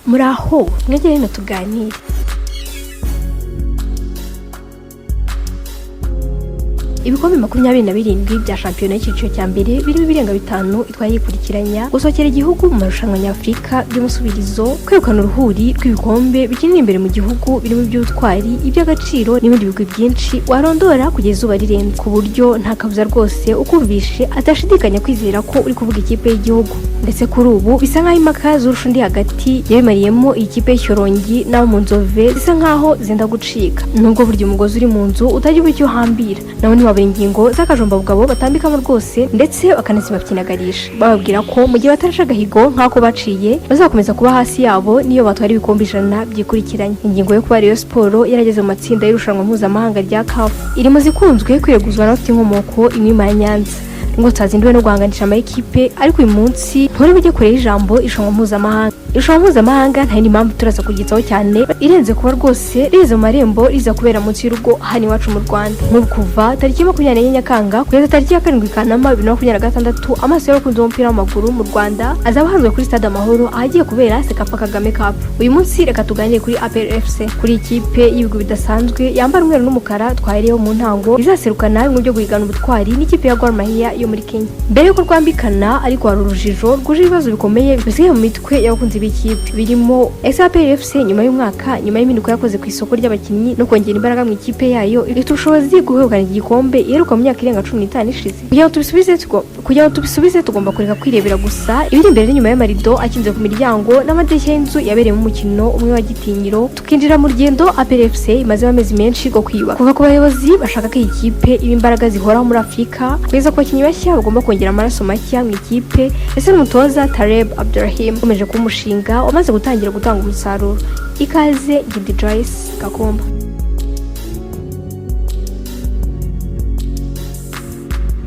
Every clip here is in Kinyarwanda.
muraho mwegere no tuganire. Ibikombe 27 bya shampiyona y'icyiciro cya mbere birimo ibirenga 5 itwaye yikurikiranya gusohokera igihugu mu marushanwa nyafurika by'umusubirizo, kwegukana uruhuri rw'ibikombe bikinira imbere mu gihugu birimo by'ubutwari, iby'agaciro n'ibindi bigwi byinshi warondora kugeza izuba rirenze, ku buryo nta kabuza rwose ukumvishe atashidikanya kwizera ko uri kuvuga ikipe y'igihugu. Ndetse kuri ubu bisa nk'aho impaka z'urusha undi hagati yabimariyemo iyi kipe y'Ishyorongi n'abo mu Nzove bisa nk'aho zenda gucika, nubwo burya umugozi uri mu nzu utajya uba icyo uhambira. Nabo ntibabura ingingo z'akajomba bugabo batambikamo rwose, ndetse bakanazibapyinagarisha bababwira ko mu gihe batarasha agahigo nk'ako baciye bazakomeza kuba hasi yabo niyo batwara ibikombe 100 byikurikiranye. Ingingo yo kuba Rayon Sport yarageze mu matsinda y'irushanwa mpuzamahanga rya CAF iri mu zikunzwe kwireguzwa n'abafite inkomoko imwe ya Nyanza ngo tazinduwe no guhanganisha amakipe, ariko uyu munsi ntore bujye kure y'ijambo irushanwa mpuzamahanga. Irushanwa mpuzamahanga nta n'impamvu turaza kugitsaho cyane irenze kuba rwose riza mu marembo riza kubera munsi y'urugo hano iwacu mu Rwanda, nk'ubu kuva tariki 24 Nyakanga kugeza tariki 7 Kanama 2026 amaso y'abakunzi b'umupira w'amaguru mu Rwanda azaba hanzwe kuri stade Amahoro ahagiye kubera CECAFA Kagame Cup. Uyu munsi reka tuganire kuri APR FC, kuri ikipe y'ibigo bidasanzwe yambara umweru n'umukara twahereyeho mu ntango izaserukana bimwe byo guhigana ubutwari n'ikipe ya Gormahia yo muri Kenya. Mbere yuko rwambikana ariko hari urujijo rwuje ibibazo bikomeye bisigaye mu mitwe y'abakunzi b'ikipe birimo Ese APR FC nyuma y'umwaka nyuma y'iminduka yakoze ku isoko ry'abakinnyi no kongera imbaraga mu ikipe yayo ifite ubushobozi guhegukana igikombe iheruka mu myaka irenga 15 ishize. Kugira ngo tubisubize tugomba kureka kwirebera gusa ibiri imbere n'inyuma y'amarido akinze ku miryango n'amadirishya y'inzu yabereyemo umukino umwe wa gitinyiro, tukinjira mu rugendo APR FC imaze amezi menshi go kwiyubaka kuva ku bayobozi bashaka ko iyi kipe iba imbaraga zihoraho muri Afurika, kugeza ku bakinnyi bashya bagomba kongera amaraso mashya mu ikipe, ese n'umutoza Taleb Abdurrahim ukomeje kuba umushinga wamaze gutangira gutanga umusaruro. Ikaze Gidi Joyce Gakomba.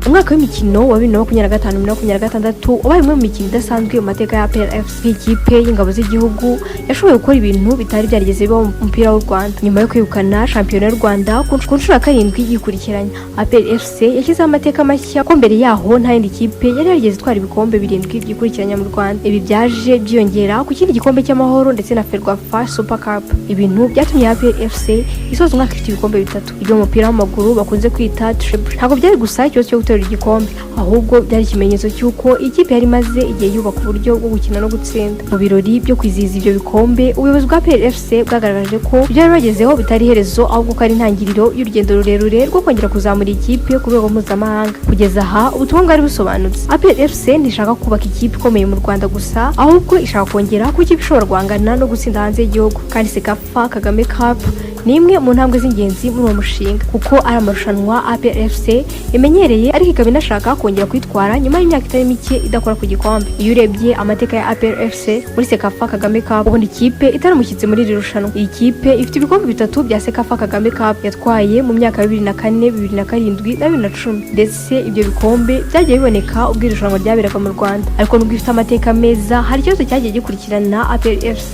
Umwaka w'imikino wa 2025-2026 wabaye umwe mu mikino idasanzwe mu mateka ya APR FC. Ikipe y'ingabo z'igihugu yashoboye gukora ibintu bitari byarigeze bibaho mu mupira w'u Rwanda nyuma yo kwegukana shampiyona y'u Rwanda ku nshuro ya 7 yikurikiranya. APR FC yashyizeho amateka mashya ko mbere yaho nta yindi kipe yari yarigeze itwara ibikombe 7 byikurikiranya mu Rwanda. Ibi byaje byiyongera ku kindi gikombe cy'amahoro ndetse na Ferwafa Super Cup, ibintu byatumye APR FC isoza umwaka ifite ibikombe 3 ibyo mu mupira w'amaguru bakunze kwita treble. Ntabwo byari gusa ikibazo cyo guterura igikombe, ahubwo byari ikimenyetso cy'uko ikipe yari maze igihe yubaka uburyo bwo gukina no gutsinda. Mu birori byo kwizihiza ibyo bikombe ubuyobozi bwa APR FC bwagaragaje ko ibyo yari bagezeho bitari iherezo ahubwo ko ari intangiriro y'urugendo rurerure rwo kongera kuzamura ikipe ku rwego mpuzamahanga. Kugeza aha ubutumwa bwari busobanutse. APR FC ntishaka kubaka ikipe ikomeye mu Rwanda gusa, ahubwo ishaka kongera ku ikipe ishobora guhangana no gutsinda hanze y'igihugu. Kandi CECAFA Kagame Cup ni imwe mu ntambwe z'ingenzi muri uwo mushinga kuko ari amarushanwa APR FC imenyereye, ariko ikaba inashaka kongera kwitwara nyuma y'imyaka itari mike idakora ku gikombe. Iyo urebye amateka ya APR FC muri CECAFA Kagame Cup ubona ikipe itaramushyitse muri iri rushanwa. Iyi kipe ifite ibikombe 3 bya CECAFA Kagame Cup yatwaye mu myaka 2004, 2007 na 2010, ndetse ibyo bikombe byagiye biboneka ubwo irushanwa ryaberaga mu Rwanda. Ariko nubwo ifite amateka meza hari ikibazo cyagiye gikurikirana APR FC.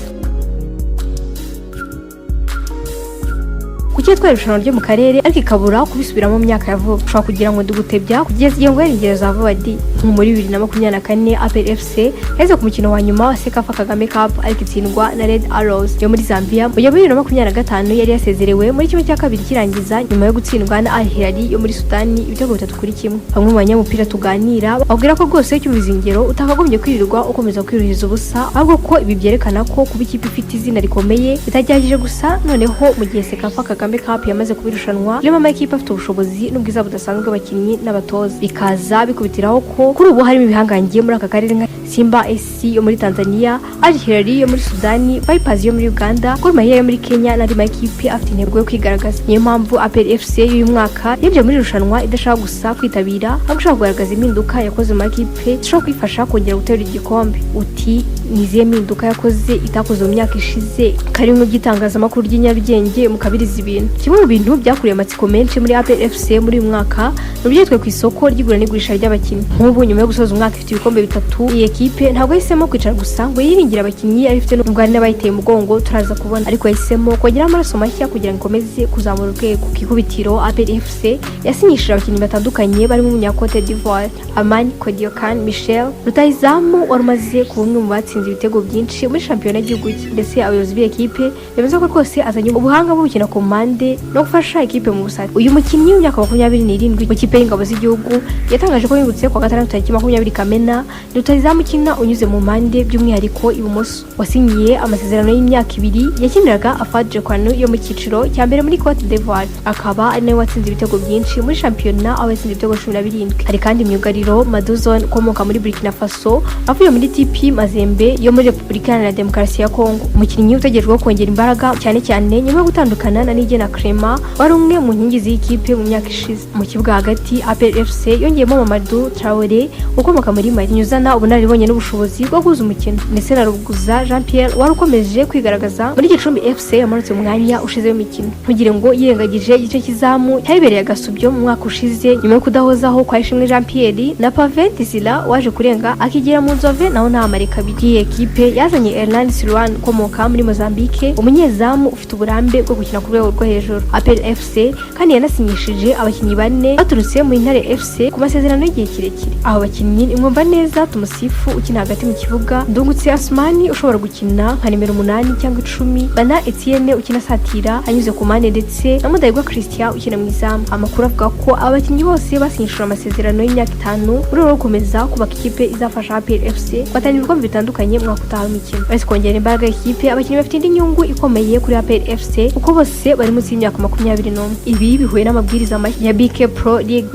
Kuki twari irushanwa ryo mu karere ariko ikabura kubisubiramo mu myaka ya vuba, ushobora kugira ngo ndugutebya kugeza igihe ngo yarengera za vuba di. Muri 2024 APR FC yaheze ku mukino wa nyuma wa CECAFA Kagame Cup ariko itsindwa na Red Arrows yo muri Zambia. Mu 2025 yari yasezerewe muri kimwe cya kabiri kirangiza nyuma yo gutsindwa na Al Hilal yo muri Sudani ibitego 3-1. Bamwe mu banyamupira tuganira babwira ko rwose cy'ubizingero utakagombye kwirirwa ukomeza kwiruhiza ubusa, ahubwo ko ibi byerekana ko kuba ikipe ifite izina rikomeye bitajyagije gusa. Noneho mu gihe CECAFA Kagame Cup yamaze kubirushanwa irimo amakipe afite ubushobozi n'ubwiza budasanzwe abakinnyi n'abatoza, bikaza bikubitiraho ko kuri ubu harimo ibihangangiye muri aka karere nka Simba SC yo muri Tanzania, Al Hilal yo muri Sudani, Vipers yo muri Uganda, Gormahia yo muri Kenya n'andi makipe afite intego yo kwigaragaza. Niyo mpamvu APR FC y'uyu mwaka yabyo muri irushanwa idashaka gusa kwitabira ahubwo ishaka kugaragaza impinduka yakoze mu makipe zishobora kwifasha kongera gutera igikombe. Uti niziye impinduka yakoze itakoze mu myaka ishize kari mu gitangazamakuru ry'Inyarugenge mu kabiriza ibintu. Kimwe mu bintu byakuriye amatsiko menshi muri APR FC muri uyu mwaka n'ubyitwe ku isoko ry'igura n'igurisha ry'abakinnyi. Nk'ubu nyuma yo gusoza umwaka ifite ibikombe 3 iyi kipe ntabwo yahisemo kwicara gusa ngo yiringire abakinnyi arifite n'ubwari n'abayiteye umugongo turaza kubona, ariko yahisemo kongera amaraso mashya kugira ngo ikomeze kuzamura urwego. Ku ikubitiro APR FC yasinyishije abakinnyi batandukanye barimo umunyakote d'Ivoire Amani Kodiokan Michel rutahizamu wari umaze kuba umwe mu batsinze ibitego byinshi muri shampiyona y'igihugu cye, ndetse abayobozi b'ikipe bemeza ko rwose azanye ubuhanga bwo gukina ku mpande no gufasha ikipe mu busatsi. Uyu mukinnyi w'imyaka 27 mu kipe y'ingabo z'igihugu yatangaje ko yibutse ku 6 tariki 20 Kamena rutahizamu ukina unyuze mu mpande by'umwihariko ibumoso, wasinyiye amasezerano y'imyaka 2 yakiniraga Afadje Kwano yo mu cyiciro cya mbere muri Cote d'Ivoire, akaba ari nawe watsinze ibitego byinshi muri shampiyona aho yatsinze ibitego 17. Hari kandi myugariro Maduzone ukomoka muri Burkina Faso avuye muri TP Mazembe yo muri Repubulika Iharanira Demokarasi ya Kongo, umukinnyi utegerejwe kongera imbaraga cyane cyane nyuma yo gutandukana na Nigena Clement wari umwe mu nkingi z'ikipe mu myaka ishize. Mu kibuga hagati APR FC yongeyemo Mamadou Traoré ukomoka muri Mali nyuzana ubunararibonye n'ubushobozi bwo guhuza umukino, ndetse na Ruguza Jean Pierre wari ukomeje kwigaragaza muri Gicumbi FC yamanutse mu mwanya ushize w'imikino. Ntugire ngo yirengagije igice kizamu cyabereye agasubyo mu mwaka ushize nyuma yo kudahozaho kwa Ishimwe Jean Pierre na Pavé Tizila waje kurenga akigera mu nzove naho nta mareka bigi. Ekipe yazanye Hernand Silwan ukomoka muri Mozambique, umunyezamu ufite uburambe bwo gukina ku rwego rwo hejuru. APR FC kandi yanasinyishije abakinnyi 4 baturutse mu Intare FC ku masezerano y'igihe kirekire. Abo bakinnyi imwumva neza Tumusifu ukina hagati mu kibuga, Ndungutse Asmani ushobora gukina nka nimero 8 cyangwa 10, Bana Etienne ukina satira anyuze ku mane, ndetse na Mudahigwa Christian ukina mu izamu. Amakuru avuga ko abakinnyi bose basinyishije amasezerano y'imyaka 5 muri ro gukomeza kubaka ikipe izafasha APR FC guhatanira ibikombe bitandukanye mwaka utaha w'imikino. Bari kongera imbaraga y'ikipe, abakinnyi bafite indi nyungu ikomeye kuri APR FC kuko bose bari munsi y'imyaka 21. Ibi bihuye n'amabwiriza ya BK Pro League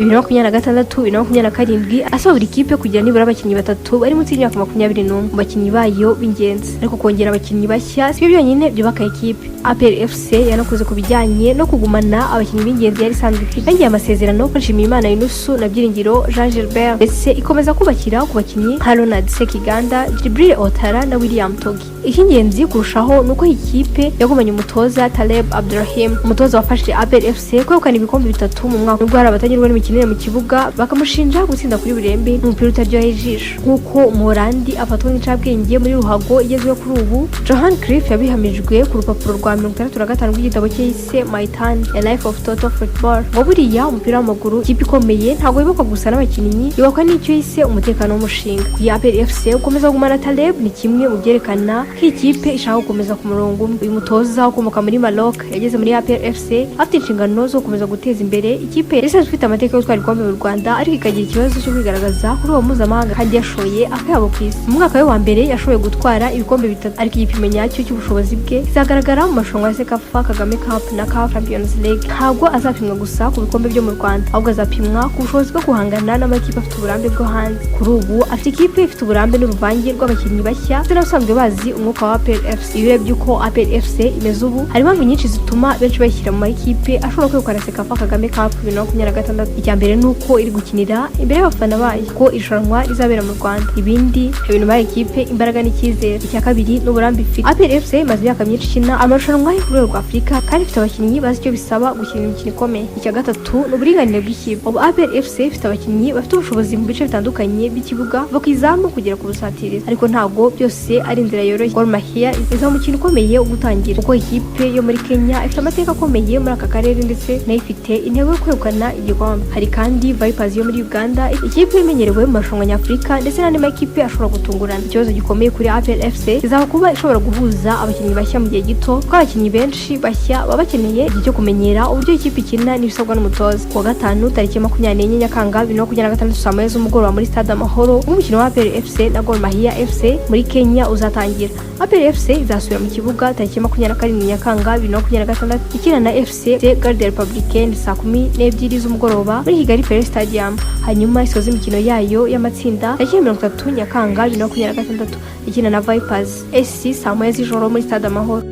2026-2027 asaba buri kipe kugira nibura abakinnyi 3 bari munsi y'imyaka 21 mu bakinnyi bayo b'ingenzi. Ariko kongera abakinnyi bashya si byo byonyine byubaka ikipe. APR FC yanakoze ku bijyanye no kugumana abakinnyi b'ingenzi yari isanzwe ifite, yangiye amasezerano ko Nshimiyimana Yunusu na Byiringiro Jean Gilbert, ndetse ikomeza kubakira ku bakinnyi nka Ronald Sekiganda, Jibril Otara na William Togi. Icy'ingenzi kurushaho nuko ikipe yagumanye umutoza Taleb Abdurrahim, umutoza wafashe APR FC kwegukana ibikombe 3 mu mwaka, nubwo hari abatanyurwa n'imikinire mu kibuga bakamushinja gutsinda kuri burembe n'umupira utaryoheye ijisho nk'uko Umurandi afatwa nk'icabwenge muri ruhago igezweho kuri ubu. Johan Cruyff yabihamijwe ku rupapuro rwa 65 rw'igitabo cye yise My Turn A Life of Total Football. Ngo buriya umupira w'amaguru ikipe ikomeye ntabwo yibakwa gusa n'abakinnyi, yibakwa n'icyo yise umutekano w'umushinga. Ku APR FC ukomeza kugumana Taleb ni kimwe mu byerekana ko ikipe ishaka gukomeza ku murongo umwe. Uyu mutoza ukomoka muri Maroc yageze muri APR FC afite inshingano zo gukomeza guteza imbere ikipe yari ifite amateka yo gutwara igikombe mu Rwanda, ariko ikagira ikibazo cyo kwigaragaza kuri uwo mpuzamahanga kandi yashoye akayabo ku isi. Mu mwaka we wa mbere yashoboye gutwara ibikombe 3, ariko igipimo nyacyo cy'ubushobozi bwe kizagaragara mu marushanwa ya CECAFA Kagame Cup na CAF Champions League. Ntabwo azapimwa gusa ku bikombe byo mu Rwanda, ahubwo azapimwa ku bushobozi bwo guhangana n'amakipe afite uburambe bwo hanze. Kuri ubu afite ikipe ifite uburambe n'uruvange rw'abakinnyi bashya ndetse n'abasanzwe bazi umwuka wa APR FC. Ibirebye uko APR FC imeze ubu, hari impamvu nyinshi zituma benshi bayishyira mu makipe ashobora kwegukana CECAFA Kagame Cup 2026. Icya mbere ni uko iri gukinira imbere y'abafana bayo ko irushanwa rizabera mu Rwanda. Ibindi ibintu bari ikipe imbaraga n'icyizere. Icya kabiri ni uburambe ifite. APR FC imaze imyaka myinshi ikina amarushanwa yo ku rwego rwa Afurika kandi ifite abakinnyi bazi icyo bisaba gukina imikino ikomeye. Icya gatatu ni uburinganire bw'ikipe. Ubu APR FC ifite abakinnyi bafite ubushobozi mu bice bitandukanye by'ikibuga kuva ku izamu kugera ku busatirizi, ariko ntabwo byose ari inzira yoroshye. Gor Mahia iza mu kintu ukomeye wo gutangira kuko ikipe yo muri Kenya ifite amateka akomeye muri aka karere ndetse nayo ifite intego yo kwegukana igikombe. Hari kandi Vipers yo muri Uganda, ikipe imenyerewe mu marushanwa nyafurika ndetse n'andi makipe ashobora gutungurana. Ikibazo gikomeye kuri APR FC kizaba kuba ishobora guhuza abakinnyi bashya mu gihe gito, kuko abakinnyi benshi bashya baba bakeneye igihe cyo kumenyera uburyo ikipe ikina n'ibisabwa n'umutoza. Ku wa gatanu tariki 24 Nyakanga 2026 saa 9 z'umugoroba muri Stade Amahoro, umukino wa APR FC na Gor Mahia FC muri Kenya uzatangira. APR FC izasubira mu kibuga tariki 27 Nyakanga 2026 ikina na FC Garde Republicaine saa 12 z'umugoroba muri Kigali Pele Stadium. Hanyuma isoza imikino yayo y'amatsinda tariki 30 Nyakanga 2026 ikina na Vipers SC saa 1 z'ijoro muri Stade Amahoro.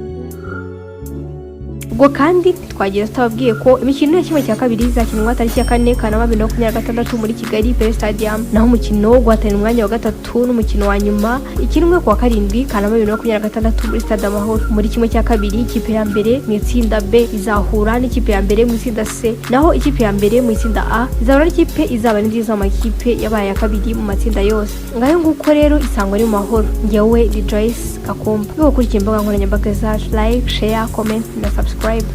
ubwo kandi twagiye tutababwiye ko imikino ya kimwe cya kabiri izakinwa tariki ya 4 Kanama 2026 muri Kigali Pele Stadium, naho umukino wo guhatanira umwanya wa gatatu n'umukino wa nyuma ikinwe ku wa 7 Kanama 2026 muri Stade Amahoro. Muri kimwe cya kabiri ikipe ya mbere mu itsinda B izahura n'ikipe ya mbere mu itsinda C, naho ikipe ya mbere mu itsinda A izahura n'ikipe izaba nziza mu makipe yabaye ya kabiri mu matsinda yose. Ngayo nguko rero isangwa ari mu mahoro. Ngewe Joyce Kakumba. Gukurikiye imbuga nkoranyambaga zacu, like, share, comment na subscribe.